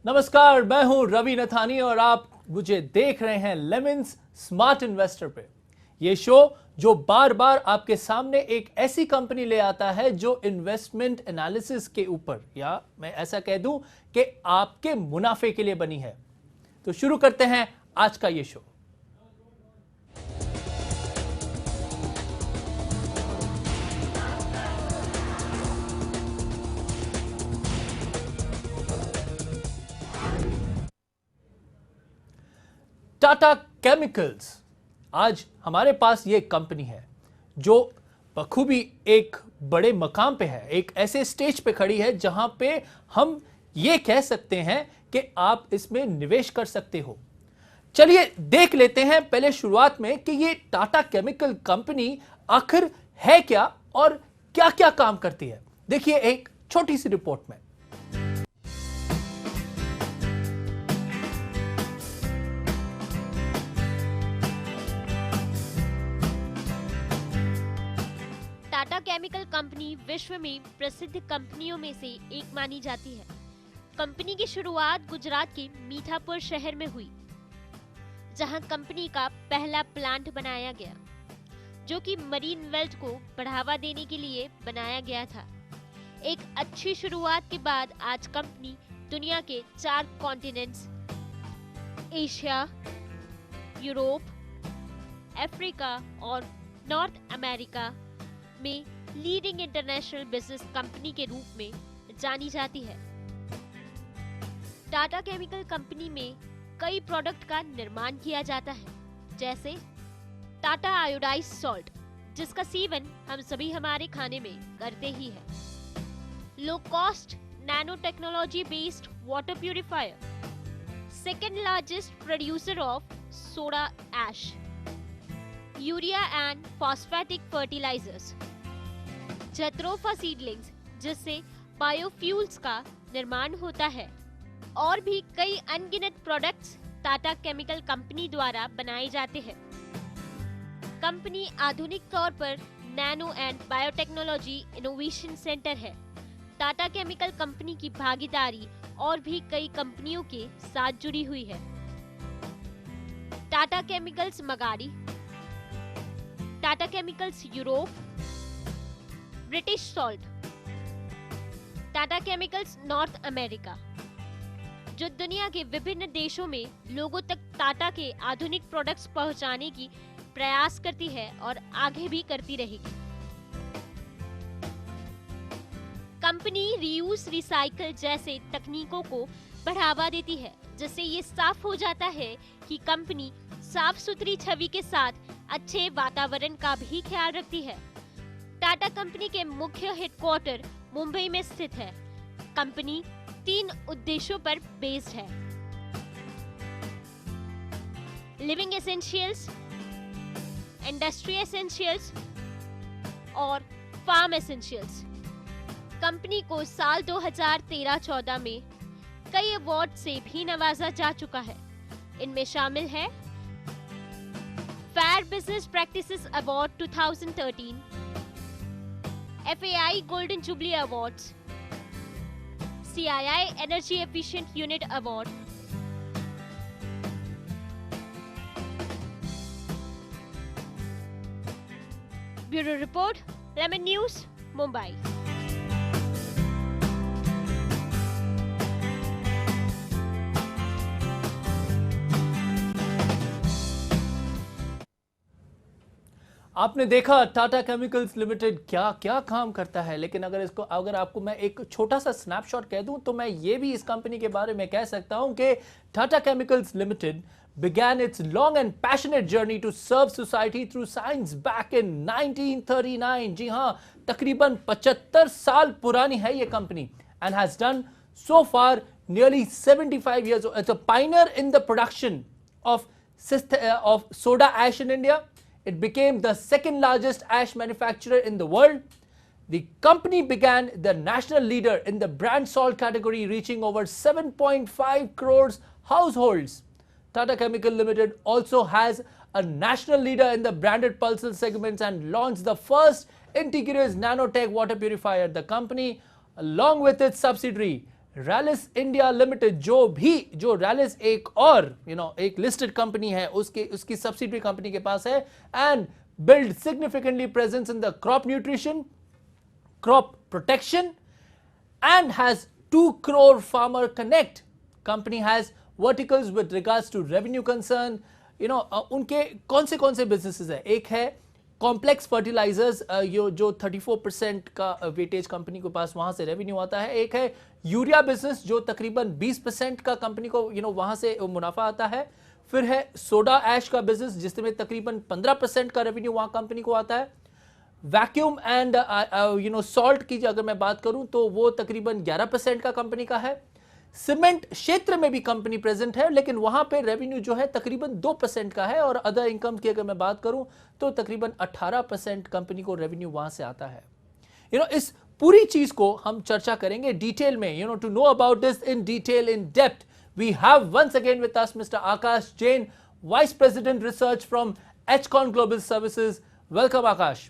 नमस्कार, मैं हूं रवि नथानी और आप मुझे देख रहे हैं लेमन्स स्मार्ट इन्वेस्टर पे। ये शो जो बार बार आपके सामने एक ऐसी कंपनी ले आता है जो इन्वेस्टमेंट एनालिसिस के ऊपर, या मैं ऐसा कह दूं कि आपके मुनाफे के लिए बनी है। तो शुरू करते हैं आज का ये शो। टाटा केमिकल्स, आज हमारे पास ये कंपनी है जो बखूबी एक बड़े मकाम पे है, एक ऐसे स्टेज पे खड़ी है जहां पे हम ये कह सकते हैं कि आप इसमें निवेश कर सकते हो। चलिए देख लेते हैं पहले शुरुआत में कि ये टाटा केमिकल कंपनी आखिर है क्या और क्या क्या काम करती है। देखिए एक छोटी सी रिपोर्ट में। टाटा केमिकल कंपनी विश्व में प्रसिद्ध कंपनियों में से एक मानी जाती है। कंपनी की शुरुआत गुजरात के मीठापुर शहर में हुई, जहां कंपनी का पहला प्लांट बनाया गया, जो कि मरीन वेल्थ को बढ़ावा देने के लिए बनाया गया था। एक अच्छी शुरुआत के बाद आज कंपनी दुनिया के 4 कॉन्टिनेंट्स एशिया, यूरोप, अफ्रीका और नॉर्थ अमेरिका में लीडिंग इंटरनेशनल बिजनेस कंपनी के रूप में जानी जाती है। टाटा केमिकल कंपनी में कई प्रोडक्ट का निर्माण किया जाता है, जैसे टाटा आयोडाइज सॉल्ट, जिसका सेवन हम सभी हमारे खाने में करते ही हैं। Low cost nano technology based water purifier, second largest producer of soda ash, urea and phosphatic fertilisers, jatropha seedlings, जिससे बायोफ्यूल्स का निर्माण होता है, और भी कई अनगिनत प्रोडक्ट्स टाटा केमिकल कंपनी द्वारा बनाए जाते हैं। कंपनी आधुनिक तौर पर nano and biotechnology innovation centre है। टाटा केमिकल कंपनी की भागीदारी और भी कई कंपनियों के साथ जुड़ी हुई है। Tata chemicals Magadi, Tata chemicals Europe, British salt, Tata chemicals North America, जो दुनिया के विभिन्न देशों में लोगों तक टाटा के आधुनिक प्रोडक्ट्स पहुंचाने की प्रयास करती है और आगे भी करती रहेगी। कंपनी रीयूज रिसाइकल जैसे तकनीकों को बढ़ावा देती है, जिससे ये साफ हो जाता है कि कंपनी साफ सुथरी छवि के साथ अच्छे वातावरण का भी ख्याल रखती है। टाटा कंपनी के मुख्य हेडक्वार्टर मुंबई में स्थित है। कंपनी 3 उद्देश्यों पर बेस्ड है: लिविंग एसेंशियल्स, इंडस्ट्री एसेंशियल्स और फार्म एसेंशियल्स। कंपनी को साल 2013-14 में कई अवार्ड से भी नवाजा जा चुका है। इनमें शामिल है fair business practices award 2013, FAI golden jubilee awards, CII energy efficient unit award, bureau report, lemon news, Mumbai. आपने देखा टाटा केमिकल्स लिमिटेड क्या क्या काम करता है, लेकिन अगर आपको मैं एक छोटा सा स्नैपशॉट कह दूं तो मैं ये भी इस कंपनी के बारे में कह सकता हूं कि Tata chemicals limited began its long and passionate journey to serve society through science back in 1939. जी हाँ, तकरीबन 75 साल पुरानी है ये company, and has done so far nearly 75 years. It's a pioneer in the production of soda ash in India. It became the second largest ash manufacturer in the world. The company began the national leader in the brand salt category, reaching over 7.5 crores households. Tata Chemical Limited also has a national leader in the branded pulses segments and launched the first integrated nanotech water purifier. The company, along with its subsidiary Rallis India limited जो रैलिस एक और एक listed company है, उसकी subsidiary company के पास है, and build significantly presence in the crop nutrition, crop protection, and has 2 crore farmer connect. Company has verticals with regards to revenue concern. उनके कौन से businesses है? एक है कॉम्प्लेक्स फर्टिलाइजर्स, जो 34% का वेटेज कंपनी के पास वहां से रेवेन्यू आता है। एक है यूरिया बिजनेस जो तकरीबन 20% का कंपनी को वहां से मुनाफा आता है। फिर है सोडा ऐश का बिजनेस जिसमें तकरीबन 15% का रेवेन्यू वहां कंपनी को आता है। वैक्यूम एंड सॉल्ट की अगर मैं बात करूं तो वो तकरीबन 11% का कंपनी का है। सीमेंट क्षेत्र में भी कंपनी प्रेजेंट है, लेकिन वहां पे रेवेन्यू जो है तकरीबन 2% का है, और अदर इनकम की अगर मैं बात करूं तो तकरीबन 18% कंपनी को रेवेन्यू वहां से आता है। इस पूरी चीज को हम चर्चा करेंगे डिटेल में। To know about this in detail, in depth, we have once again with us Mr. Akash Jain, Vice President Research from Edgecon Global Services. Welcome, Akash.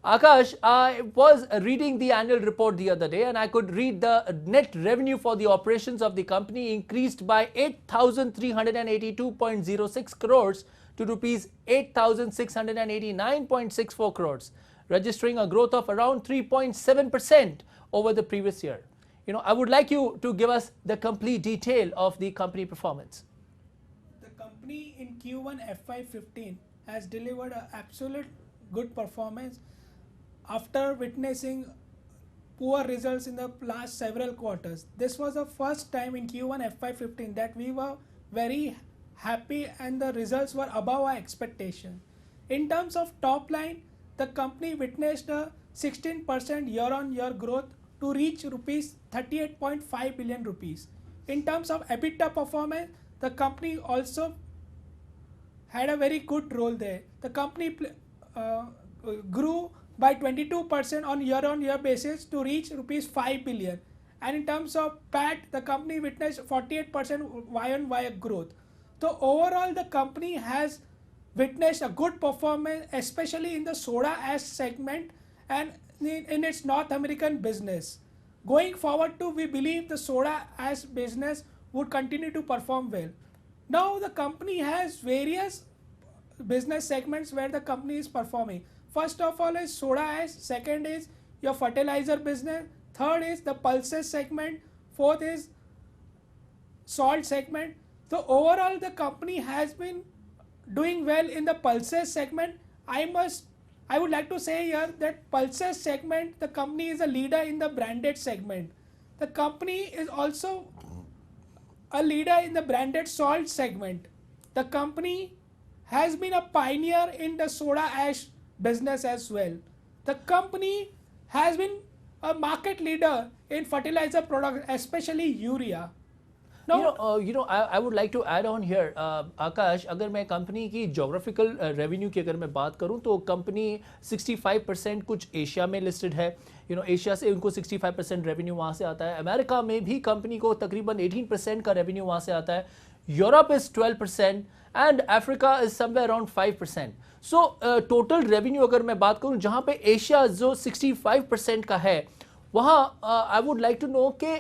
Akash, I was reading the annual report the other day, and I could read the net revenue for the operations of the company increased by 8,382.06 crores to rupees 8,689.64 crores, registering a growth of around 3.7% over the previous year. I would like you to give us the complete detail of the company performance. The company in Q1 FY15 has delivered an absolute good performance after witnessing poor results in the last several quarters. This was the first time in Q1 FY15 that we were very happy and the results were above our expectation. In terms of top line, the company witnessed a 16% year-on-year growth to reach rupees 38.5 billion rupees. In terms of EBITDA performance, the company also had a very good role there. The company grew by 22% on year-on-year basis to reach rupees 5 billion. And in terms of PAT, the company witnessed 48% Y-on-Y growth. So overall, the company has witnessed a good performance, especially in the soda ash segment and in its North American business. Going forward too, we believe the soda ash business would continue to perform well. Now the company has various business segments where the company is performing. First of all is soda ash, second is your fertilizer business, third is the pulses segment, fourth is salt segment. So overall the company has been doing well in the pulses segment. I would like to say here that pulses segment, the company is a leader in the branded segment. The company is also a leader in the branded salt segment. The company has been a pioneer in the soda ash business as well. The company has been a market leader in fertilizer products, especially urea. Now, I would like to add on here, Akash, अगर मैं company की geographical revenue की अगर मैं बात करूं तो company 65% कुछ एशिया में लिस्टेड है। एशिया से उनको 65% रेवेन्यू वहां से आता है। अमेरिका में भी कंपनी को तकरीबन 18% का रेवेन्यू वहां से आता है। Europe is 12% and Africa is somewhere around 5%। So total revenue अगर मैं बात करूं जहां पे एशिया जो 65% का है, वहां I would like to know कि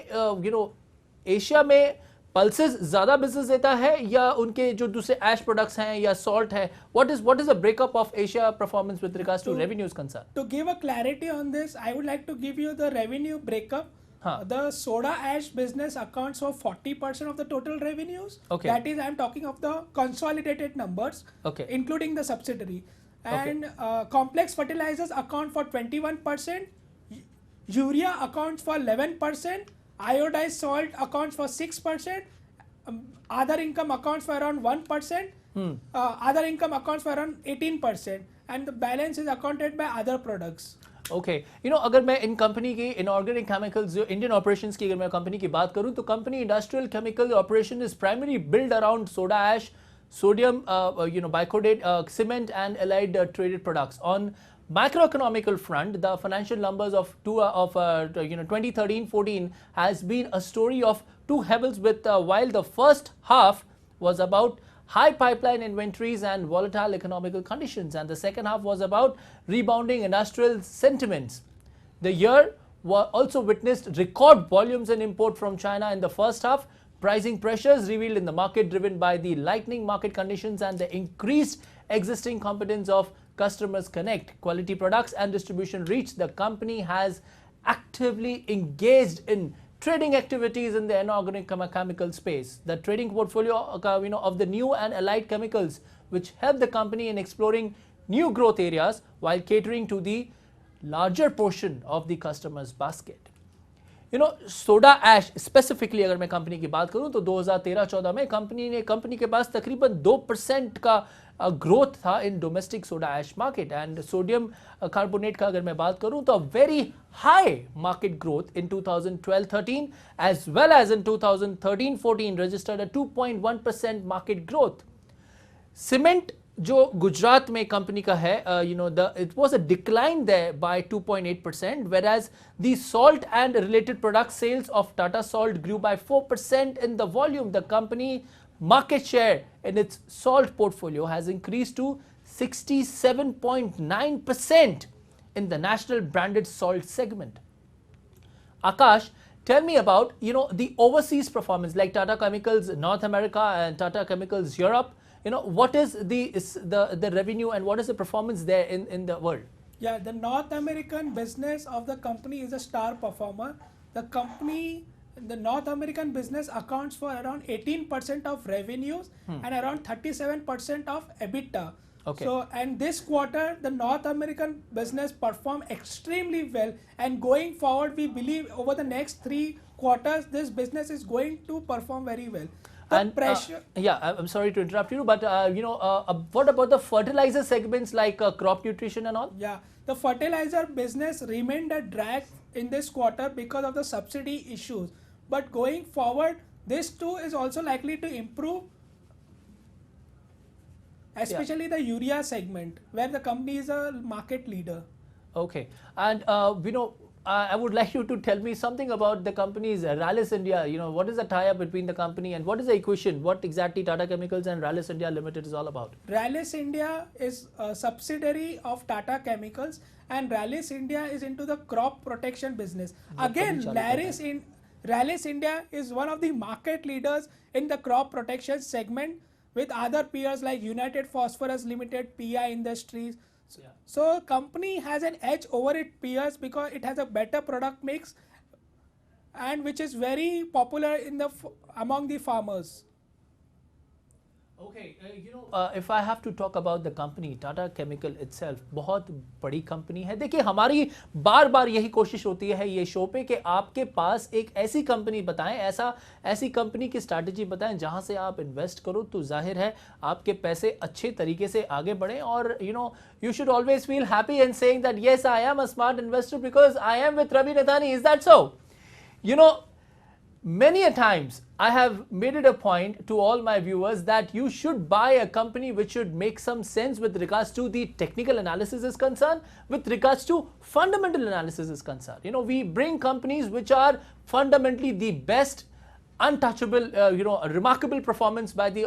एशिया में पल्सेस ज्यादा बिजनेस देता है या उनके जो दूसरे एश प्रोडक्ट्स हैं या सॉल्ट है? What is the breakup of Asia performance with regards to revenues concern? To give a clarity on this, I would like to give you the revenue breakup. The soda ash business accounts for 40% of the total revenues. Okay. That is, I am talking of the consolidated numbers, Okay. including the subsidiary. And Okay. Complex fertilizers account for 21%. Urea accounts for 11%. Iodized salt accounts for 6%. Other income accounts for around 1%. Other income accounts for around 18%. And the balance is accounted by other products. Okay, अगर मैं in company की inorganic chemicals जो Indian operations की अगर मैं company की बात करूं तो company industrial chemical operation is primary build around soda ash, sodium bicordate, cement and allied traded products. On macroeconomical front, the financial numbers of 2013-14 has been a story of two heavens, with while the first half was about high pipeline inventories and volatile economical conditions, and the second half was about rebounding industrial sentiments. The year also witnessed record volumes in import from China in the first half. Pricing pressures revealed in the market driven by the lightening market conditions and the increased existing competence of customers connect quality products and distribution reach. The company has actively engaged in trading activities in the inorganic chemical space. The trading portfolio of the new and allied chemicals, which help the company in exploring new growth areas while catering to the larger portion of the customer's basket. Soda ash specifically अगर मैं company की बात करूं तो 2013-14 में company के पास तकरीबन 2% का ग्रोथ था in domestic soda ash market. And sodium carbonate का अगर मैं बात करूं तो very high market growth in 2012-13 as well as in 2013-14 registered a 2.1% market growth. Cement जो गुजरात में कंपनी का है, it was a decline there by 2.8%, whereas the salt and related product sales of Tata Salt grew by 4% in the volume. The company market share in its salt portfolio has increased to 67.9% in the national branded salt segment. Akash, tell me about the overseas performance like Tata Chemicals North America and Tata Chemicals Europe. What is the revenue and what is the performance there in the world? Yeah, the North American business of the company is a star performer. The North American business accounts for around 18% of revenues and around 37% of EBITDA. Okay. So, and this quarter, the North American business performed extremely well. And going forward, we believe over the next 3 quarters, this business is going to perform very well. And I'm sorry to interrupt you, but what about the fertilizer segments like crop nutrition and all? Yeah, the fertilizer business remained a drag in this quarter because of the subsidy issues. But going forward, this too is also likely to improve, especially the urea segment, where the company is a market leader. Okay, and I would like you to tell me something about the company's Rallis India. What is the tie-up between the company and what is the equation? What exactly Tata Chemicals and Rallis India Limited is all about? Rallis India is a subsidiary of Tata Chemicals, and Rallis India is into the crop protection business. Again, Rallis India is one of the market leaders in the crop protection segment with other peers like United Phosphorus Limited, PI Industries. So company has an edge over its peers because it has a better product mix and which is very popular among the farmers. Okay, if I have to talk about the company, Tata Chemical itself, बहुत बड़ी company है. देखिए हमारी बार बार यही कोशिश होती है ये शो पे कि आपके पास एक ऐसी कंपनी बताएं, ऐसी कंपनी की स्ट्रैटेजी बताएं जहां से आप इन्वेस्ट करो तो जाहिर है आपके पैसे अच्छे तरीके से आगे बढ़ें. और you should always feel happy in saying that yes, I am a smart investor because I am with Ravi Nathani. Is that so? Many a times I have made it a point to all my viewers that you should buy a company which should make some sense with regards to the technical analysis is concerned, with regards to fundamental analysis is concerned. We bring companies which are fundamentally the best, untouchable, remarkable performance by the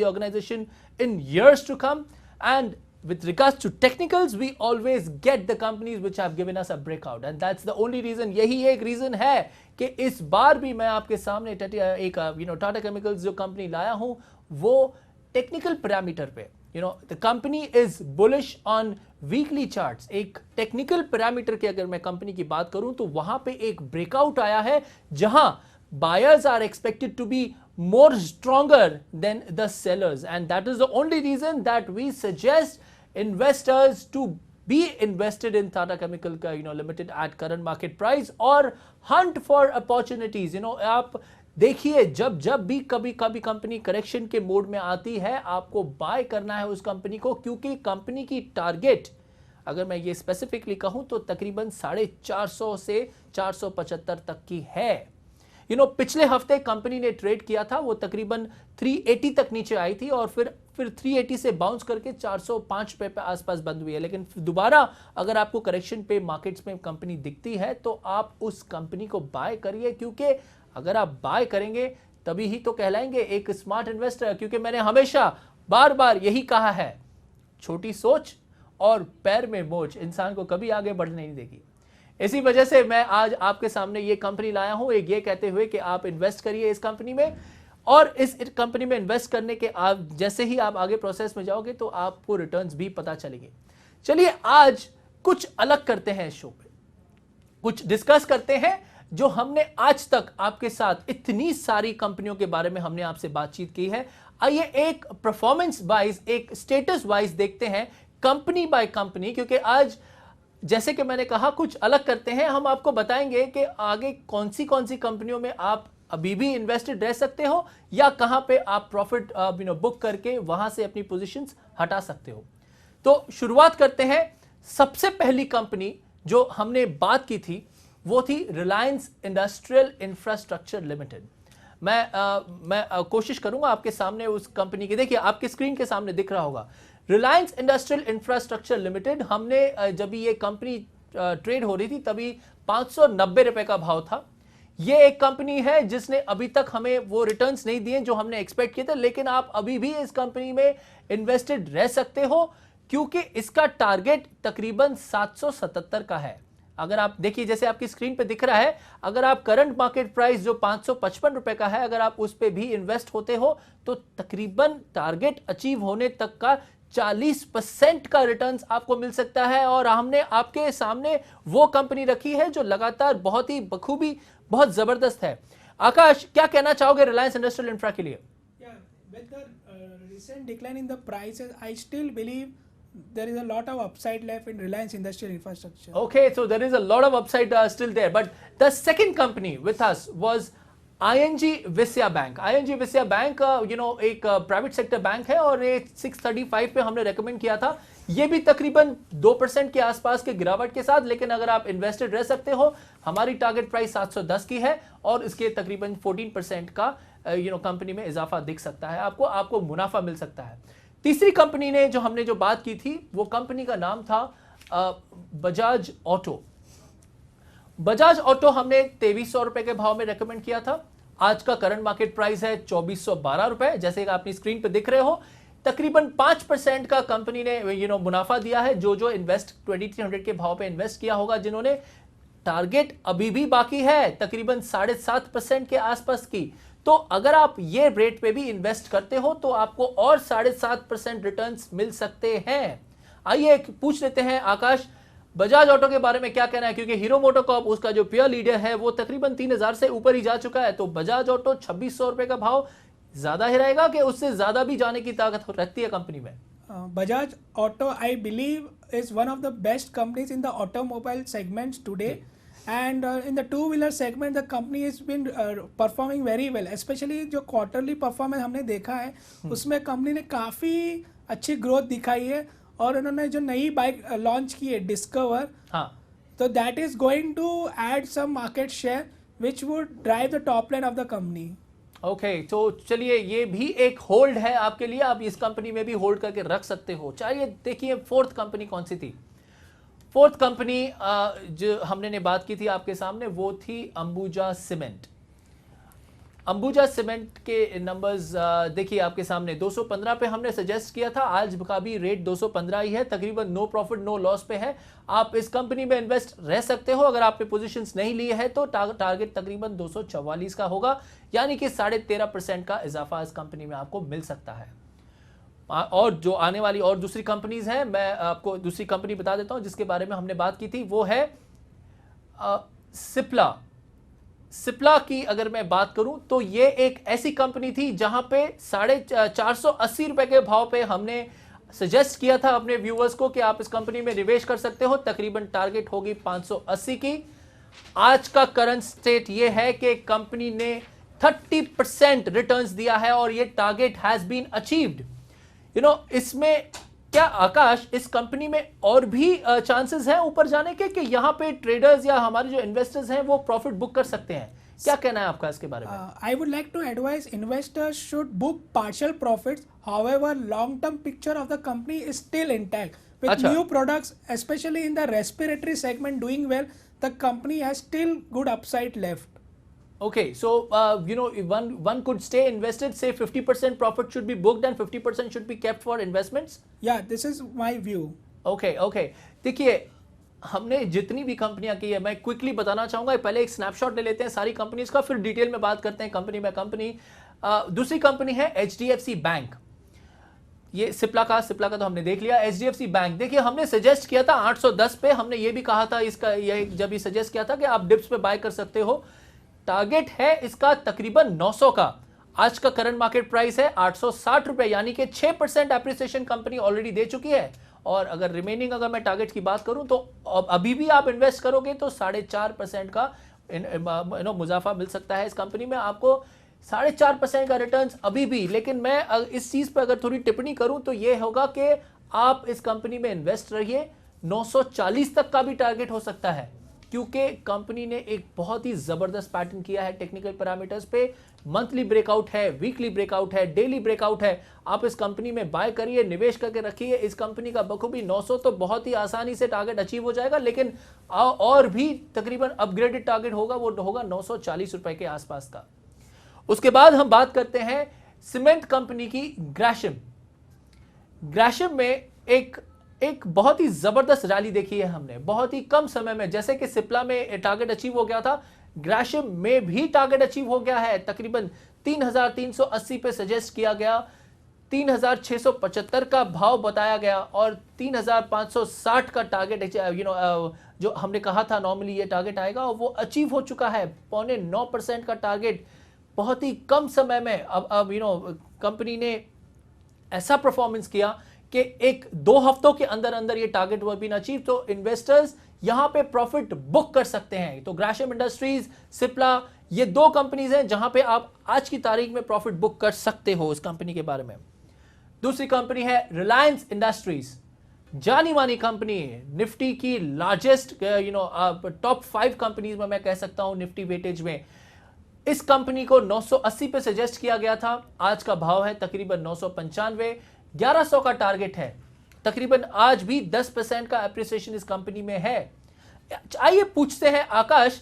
organization in years to come. And with regards to technicals, we always get the companies which have given us a breakout, and that's the only reason. यही एक reason है कि इस बार भी मैं आपके सामने एक टाटा केमिकल्स जो कंपनी लाया हूं वो टेक्निकल पैरामीटर पे the company is bullish on weekly charts. एक टेक्निकल पैरामीटर की अगर मैं कंपनी की बात करूं तो वहां पे एक ब्रेकआउट आया है जहां buyers are expected to be more stronger than the sellers, and that is the only reason that we suggest investors to be invested in Tata Chemical Limited at current market price or hunt for opportunities. आप देखिए जब भी कभी company correction के mode में आती है आपको बाय करना है उस कंपनी को, क्योंकि कंपनी की टारगेट अगर मैं ये स्पेसिफिकली कहूं तो तकरीबन 450 से 475 तक की है. पिछले हफ्ते कंपनी ने ट्रेड किया था, वो तकरीबन 380 तक नीचे आई थी और फिर 380 से बाउंस करके 405 पे आसपास बंद हुई है. लेकिन दोबारा अगर आपको करेक्शन पे मार्केट्स में कंपनी दिखती है तो आप उस कंपनी को बाय करिए, क्योंकि अगर आप बाय करेंगे तभी ही तो कहलाएंगे एक स्मार्ट इन्वेस्टर. क्योंकि मैंने हमेशा बार बार यही कहा है, छोटी सोच और पैर में मोच इंसान को कभी आगे बढ़ने नहीं देगी. इसी वजह से मैं आज आपके सामने ये कंपनी लाया हूं, एक ये कहते हुए कि आप इन्वेस्ट करिए इस कंपनी में, और इस कंपनी में इन्वेस्ट करने के आप जैसे ही आप आगे प्रोसेस में जाओगे तो आपको रिटर्न्स भी पता चलेंगे। चलिए आज कुछ अलग करते हैं इस शो पे, कुछ डिस्कस करते हैं जो हमने आज तक आपके साथ इतनी सारी कंपनियों के बारे में हमने आपसे बातचीत की है। आइए एक परफॉर्मेंस वाइज, एक स्टेटस वाइज देखते हैं कंपनी बाय कंपनी, क्योंकि आज जैसे कि मैंने कहा कुछ अलग करते हैं। हम आपको बताएंगे कि आगे कौन सी कंपनियों में आप अभी भी इन्वेस्टेड रह सकते हो या कहां पे आप प्रॉफिट बुक करके वहां से अपनी पोजीशंस हटा सकते हो। तो शुरुआत करते हैं। सबसे पहली कंपनी जो हमने बात की थी वो थी रिलायंस इंडस्ट्रियल इंफ्रास्ट्रक्चर लिमिटेड। मैं कोशिश करूंगा आपके सामने उस कंपनी की, देखिए आपके स्क्रीन के सामने दिख रहा होगा रिलायंस इंडस्ट्रियल इंफ्रास्ट्रक्चर लिमिटेड। हमने जब ये कंपनी ट्रेड हो रही थी तभी 590 रुपए का भाव था। ये एक कंपनी है जिसने अभी तक हमें वो रिटर्न्स नहीं दिए जो हमने एक्सपेक्ट किए थे, लेकिन आप अभी भी इस कंपनी में इन्वेस्टेड रह सकते हो क्योंकि इसका टारगेट तकरीबन 777 का है। अगर आप देखिए जैसे आपकी स्क्रीन पे दिख रहा है, अगर आप करंट मार्केट प्राइस जो 555 रुपए का है, अगर आप उस पे भी इन्वेस्ट होते हो तो तकरीबन टारगेट अचीव होने तक का 40% का रिटर्न्स आपको मिल सकता है। और हमने आपके सामने वो कंपनी रखी है जो लगातार बहुत ही बखूबी, बहुत जबरदस्त है। आकाश, क्या कहना चाहोगे रिलायंस इंडस्ट्रियल इंफ्रा के लिए? With the recent decline in the prices, I still believe there is a lot of upside left in Reliance Industrial Infrastructure. Okay, so there is a lot of upside still there. But the second company with us was ING Visya Bank. ING Visya Bank, एक private sector bank है और ये 635 पे हमने recommend किया था। ये भी तकरीबन 2% के आसपास के गिरावट के साथ, लेकिन अगर आप इन्वेस्टेड रह सकते हो, हमारी टारगेट प्राइस 710 की है और इसके तकरीबन 14% का कंपनी में इजाफा दिख सकता है, आपको मुनाफा मिल सकता है। तीसरी कंपनी ने जो बात की थी वो कंपनी का नाम था बजाज ऑटो। बजाज ऑटो हमने 2300 रुपए के भाव में रेकमेंड किया था। आज का करंट मार्केट प्राइस है 2412 रुपए, जैसे कि आपनी स्क्रीन पे दिख रहे हो। तकरीबन 5% का कंपनी ने मुनाफा दिया है। जो इन्वेस्ट 2300 के भाव पे इन्वेस्ट किया होगा, जिन्होंने, टारगेट अभी भी बाकी है तकरीबन 7.5% के आसपास की। तो अगर आप ये रेट पे भी इन्वेस्ट करते हो तो आपको और 7.5% रिटर्न्स मिल सकते हैं। आइए पूछ लेते हैं आकाश, बजाज ऑटो के बारे में क्या कहना है, क्योंकि हीरो मोटोकॉर्प उसका जो पेयर लीडर है वो तकरीबन 3000 से ऊपर ही जा चुका है। तो बजाज ऑटो 2600 रुपए का भाव ज्यादा ही रहेगा कि उससे ज्यादा भी जाने की ताकत रखती है कंपनी में? Bajaj Auto, I believe, is one of the best companies in the automobile segments today. And in the two-wheeler segment, the company has been performing very well. Especially जो quarterly performance हमने देखा है, उसमें company ने काफ़ी अच्छी growth दिखाई है। और उन्होंने जो नई बाइक लॉन्च की है डिस्कवर, हाँ, तो that is going to add some market share which would drive the top line of the company. Okay, तो चलिए ये भी एक होल्ड है आपके लिए, आप इस कंपनी में भी होल्ड करके रख सकते हो। चलिए देखिए फोर्थ कंपनी कौन सी थी। फोर्थ कंपनी जो हमने बात की थी आपके सामने वो थी अंबुजा सीमेंट। अंबुजा सीमेंट के नंबर्स देखिए आपके सामने 215 पे हमने सजेस्ट किया था, आज का भी रेट 215 ही है, तकरीबन नो प्रॉफिट नो लॉस पे है। आप इस कंपनी में इन्वेस्ट रह सकते हो। अगर आपने पोजीशंस नहीं ली है तो टारगेट तकरीबन 244 का होगा, यानी कि 13.5% का इजाफा इस कंपनी में आपको मिल सकता है। और जो आने वाली और दूसरी कंपनीज हैं, मैं आपको दूसरी कंपनी बता देता हूं जिसके बारे में हमने बात की थी, वो है सिप्ला। सिप्ला की अगर मैं बात करूं तो ये एक ऐसी कंपनी थी जहां पे 480 रुपए के भाव पे हमने सजेस्ट किया था अपने व्यूअर्स को कि आप इस कंपनी में निवेश कर सकते हो। तकरीबन टारगेट होगी 580 की। आज का करंट स्टेट ये है कि कंपनी ने 30% रिटर्न्स दिया है और ये टारगेट हैज बीन अचीव्ड। इसमें क्या आकाश, इस कंपनी में और भी चांसेस हैं ऊपर जाने के, कि यहाँ पे ट्रेडर्स या हमारे जो इन्वेस्टर्स हैं वो प्रॉफिट बुक कर सकते हैं? क्या कहना है आपका इसके बारे में? I would like to advise investors should book partial profits. However, long-term picture of the company is still intact. With new products, especially in the respiratory segment doing well, the company has still good upside left. Okay, so one could stay invested, say 50% profit should be booked and 50% should be kept for investments. Yeah, this is my view. Okay. देखिए हमने जितनी भी कंपनियां की है, मैं quickly बताना चाहूंगा, पहले एक स्नैपशॉट ले लेते हैं सारी कंपनीज का, फिर डिटेल में बात करते हैं कंपनी में कंपनी। दूसरी कंपनी है HDFC बैंक। ये सिप्ला का तो हमने देख लिया। HDFC बैंक देखिए, हमने सजेस्ट किया था 810 पे, हमने ये भी कहा था इसका, ये जब ये सजेस्ट किया था कि आप डिप्स पे बाय कर सकते हो। टारगेट है इसका तकरीबन 900 का। आज का करंट मार्केट प्राइस है 860 रुपए, यानी कि 6% एप्रिसिएशन कंपनी ऑलरेडी दे चुकी है। और अगर रिमेनिंग, अगर मैं टारगेट की बात करूं तो अभी भी आप इन्वेस्ट करोगे तो 4.5% का मुनाफा मिल सकता है इस कंपनी में आपको, 4.5% का रिटर्न अभी भी। लेकिन मैं इस चीज पर अगर थोड़ी टिप्पणी करूं तो यह होगा कि आप इस कंपनी में इन्वेस्ट रहिए, 940 तक का भी टारगेट हो सकता है, क्योंकि कंपनी ने एक बहुत ही जबरदस्त पैटर्न किया है टेक्निकल पैरामीटर्स पे। मंथली ब्रेकआउट है, वीकली ब्रेकआउट है, डेली ब्रेकआउट है। आप इस कंपनी में बाय करिए, निवेश करके रखिए इस कंपनी का बखूबी। 900 तो बहुत ही आसानी से टारगेट अचीव हो जाएगा, लेकिन और भी तकरीबन अपग्रेडेड टारगेट होगा, वो होगा 940 रुपए के आसपास का। उसके बाद हम बात करते हैं सीमेंट कंपनी की ग्रासिम। ग्रासिम में एक बहुत ही जबरदस्त रैली देखी है हमने बहुत ही कम समय में। जैसे कि सिप्ला में टारगेट अचीव हो गया था, ग्रासिम में भी टारगेट अचीव हो गया है। तकरीबन 3380 पे सजेस्ट किया गया, 3675 का भाव बताया गया और 3560 का टारगेट जो हमने कहा था नॉर्मली ये टारगेट आएगा, और वो अचीव हो चुका है। 0.9% का टारगेट बहुत ही कम समय में। अब कंपनी ने ऐसा परफॉर्मेंस किया कि 1-2 हफ्तों के अंदर अंदर ये टारगेट वो भी अचीव, तो इन्वेस्टर्स यहां पे प्रॉफिट बुक कर सकते हैं। तो ग्रासिम इंडस्ट्रीज, सिप्ला, ये 2 कंपनीज हैं जहां पे आप आज की तारीख में प्रॉफिट बुक कर सकते हो इस कंपनी के बारे में। दूसरी कंपनी है रिलायंस इंडस्ट्रीज, जानी मानी कंपनी, निफ्टी की लार्जेस्ट टॉप 5 कंपनीज में मैं कह सकता हूं निफ्टी वेटेज में। इस कंपनी को 980 पे सजेस्ट किया गया था, आज का भाव है तकरीबन 995, 1100 का टारगेट है। तकरीबन आज भी 10% का एप्रिसिएशन इस कंपनी में है। आइए पूछते हैं आकाश,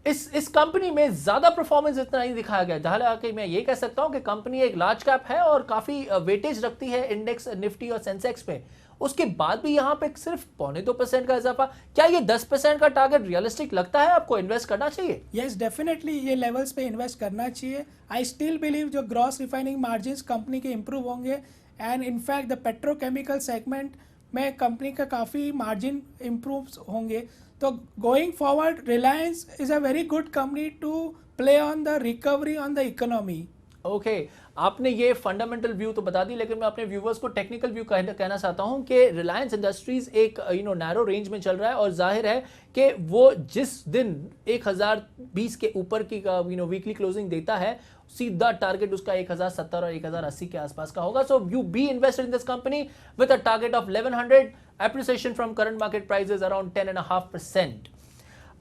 इस कंपनी में ज्यादा परफॉर्मेंस इतना नहीं दिखाया गया। हालांकि मैं ये कह सकता हूं कि कंपनी एक लार्ज कैप है और काफी वेटेज रखती है इंडेक्स निफ्टी और सेंसेक्स पे, उसके बाद भी यहां पे सिर्फ 0.2% का इजाफा। क्या ये 10% का टारगेट रियलिस्टिक लगता है आपको? इन्वेस्ट करना चाहिए? यस, डेफिनेटली ये लेवल्स पे इन्वेस्ट करना चाहिए। आई स्टिल बिलीव जो ग्रॉस रिफाइनिंग मार्जिन्स कंपनी के इंप्रूव होंगे, and in fact the petrochemical segment में कंपनी का काफ़ी मार्जिन इम्प्रूव होंगे। तो going forward Reliance is a very good company to play on the recovery on the economy. Okay, आपने ये फंडामेंटल व्यू तो बता दी, लेकिन मैं अपने व्यूवर्स को टेक्निकल व्यू कहना चाहता हूं कि रिलायंस इंडस्ट्रीज एक नैरो रेंज में चल रहा है, और जाहिर है कि वो जिस दिन 1020 के ऊपर की वीकली क्लोजिंग देता है, सीधा टारगेट उसका 1070 और 1080 के आसपास का होगा। So you be invested in this company with a target of 1100, appreciation from current market prices around 10.5%।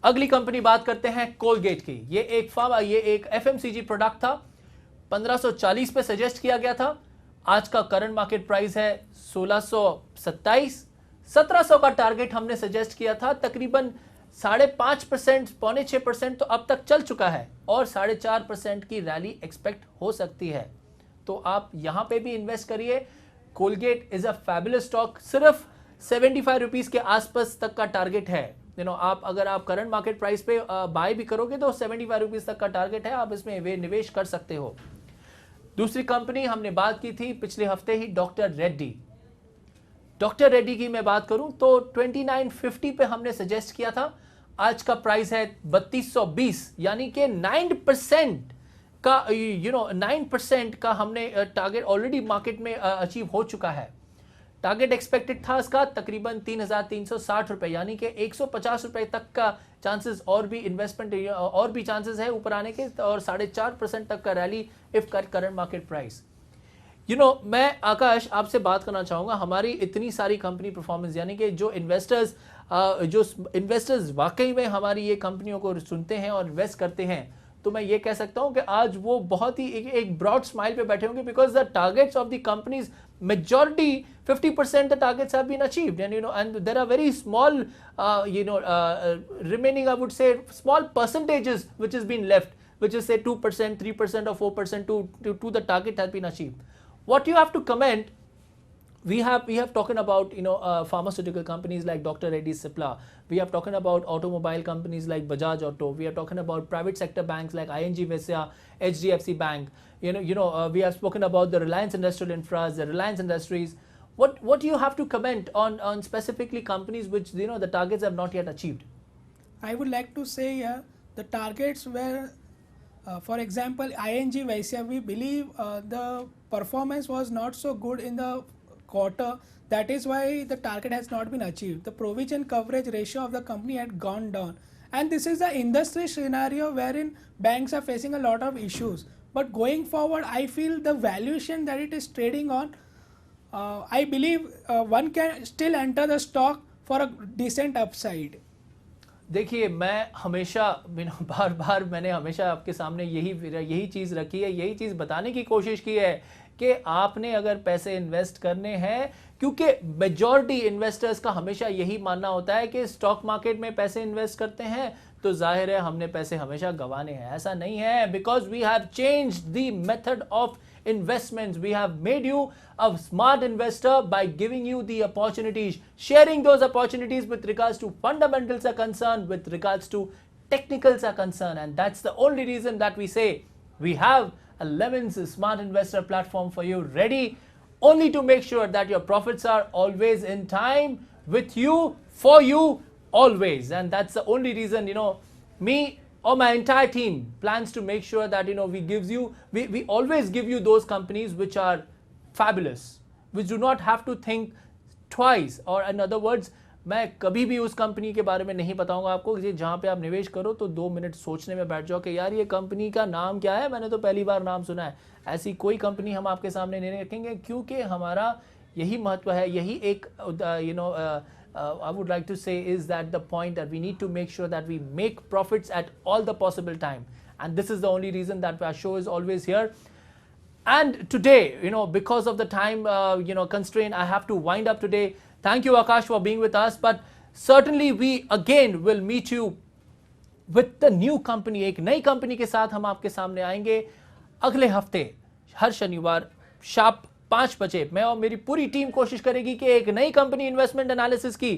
अगली कंपनी बात करते हैं कोलगेट की। ये एक FMCG प्रोडक्ट था, 1540 पे सजेस्ट किया गया था। आज का करंट मार्केट प्राइस है 1627, 1700 का टारगेट हमने सजेस्ट किया था। तकरीबन 5.5%, 5.6% तो अब तक चल चुका है, और 4.5% की रैली एक्सपेक्ट हो सकती है। तो आप यहां पे भी इन्वेस्ट करिए। Colgate is a fabulous stock, सिर्फ 75 रुपीज के आसपास तक का टारगेट है। अगर आप करंट मार्केट प्राइस पे बाय भी करोगे तो 75 रुपीज तक का टारगेट है, आप इसमें निवेश कर सकते हो। दूसरी कंपनी हमने बात की थी पिछले हफ्ते ही, डॉक्टर रेड्डी। डॉक्टर रेड्डी की मैं बात करूं तो 2950 पे हमने सजेस्ट किया था, आज का प्राइस है 3220, यानी कि 9% का 9% का हमने टारगेट ऑलरेडी मार्केट में अचीव हो चुका है। टारगेट एक्सपेक्टेड था इसका तकरीबन 3360 रुपए, यानी कि 150 रुपए तक का चांसेस और भी इन्वेस्टमेंट और भी चांसेस है ऊपर आने के, और 4.5% तक का rally if current market price. मैं आकाश आपसे बात करना चाहूंगा, हमारी इतनी सारी कंपनी परफॉर्मेंस, यानी कि जो इन्वेस्टर्स वाकई में हमारी ये कंपनियों को सुनते हैं और इन्वेस्ट करते हैं, तो मैं ये कह सकता हूं कि आज वो बहुत ही एक ब्रॉड स्माइल पे बैठे होंगे, because the targets of the companies majority 50% the targets have been achieved, and there are very small remaining, I would say small percentages which has been left, which is say 2%, 3% or 4% to the target has been achieved. What you have to comment we have talking about pharmaceutical companies like Dr. Reddy's Cipla. We have talking about automobile companies like Bajaj Auto. We are talking about private sector banks like ING Vesya, HDFC Bank. We have spoken about the Reliance Industrial Infras, the Reliance Industries. What do you have to comment on specifically companies which the targets have not yet achieved? I would like to say the targets were, for example, ING Vesya, we believe the performance was not so good in the quarter. That is why the target has not been achieved. The provision coverage ratio of the company had gone down. And this is the industry scenario wherein banks are facing a lot of issues. But going forward, I feel the valuation that it is trading on, I believe one can still enter the stock for a decent upside. देखिए, मैं हमेशा बार बार मैंने हमेशा आपके सामने यही चीज़ रखी है, यही चीज़ बताने की कोशिश की है कि आपने अगर पैसे इन्वेस्ट करने हैं, क्योंकि मेजॉरिटी इन्वेस्टर्स का हमेशा यही मानना होता है कि स्टॉक मार्केट में पैसे इन्वेस्ट करते हैं तो जाहिर है हमने पैसे हमेशा गंवाने हैं। ऐसा नहीं है, because we have changed the method of investments. We have made you a smart investor by giving you the opportunities, sharing those opportunities with regards to fundamentals are concerned, with regards to technicals are concerned, and that's the only reason that we say we have a Lemons Smart Investor platform for you, ready only to make sure that your profits are always in time, with you, for you, always. And that's the only reason me or my entire team plans to make sure that we always give you those companies which are fabulous, which do not have to think twice, or in other words, मैं कभी भी उस company के बारे में नहीं बताऊंगा आपको कि जहां पे आप निवेश करो तो 2 मिनट सोचने में बैठ जाओ कि यार ये कंपनी का नाम क्या है, मैंने तो पहली बार नाम सुना है। ऐसी कोई कंपनी हम आपके सामने नहीं रखेंगे, क्योंकि हमारा यही महत्व है, यही एक I would like to say is that the point that we need to make sure that we make profits at all the possible time, and this is the only reason that our show is always here. And today, because of the time constraint, I have to wind up today. Thank you, Akash, for being with us, but certainly we again will meet you with the new company. एक नई company के साथ हम आपके सामने आएंगे अगले हफ्ते हर शनिवार शार्प 5 बजे। मैं और मेरी पूरी टीम कोशिश करेगी कि एक नई कंपनी इन्वेस्टमेंट एनालिसिस की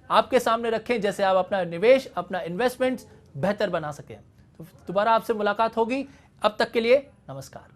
आपके सामने रखें, जैसे आप अपना निवेश, अपना इन्वेस्टमेंट्स बेहतर बना सकें। तो दोबारा आपसे मुलाकात होगी, अब तक के लिए नमस्कार।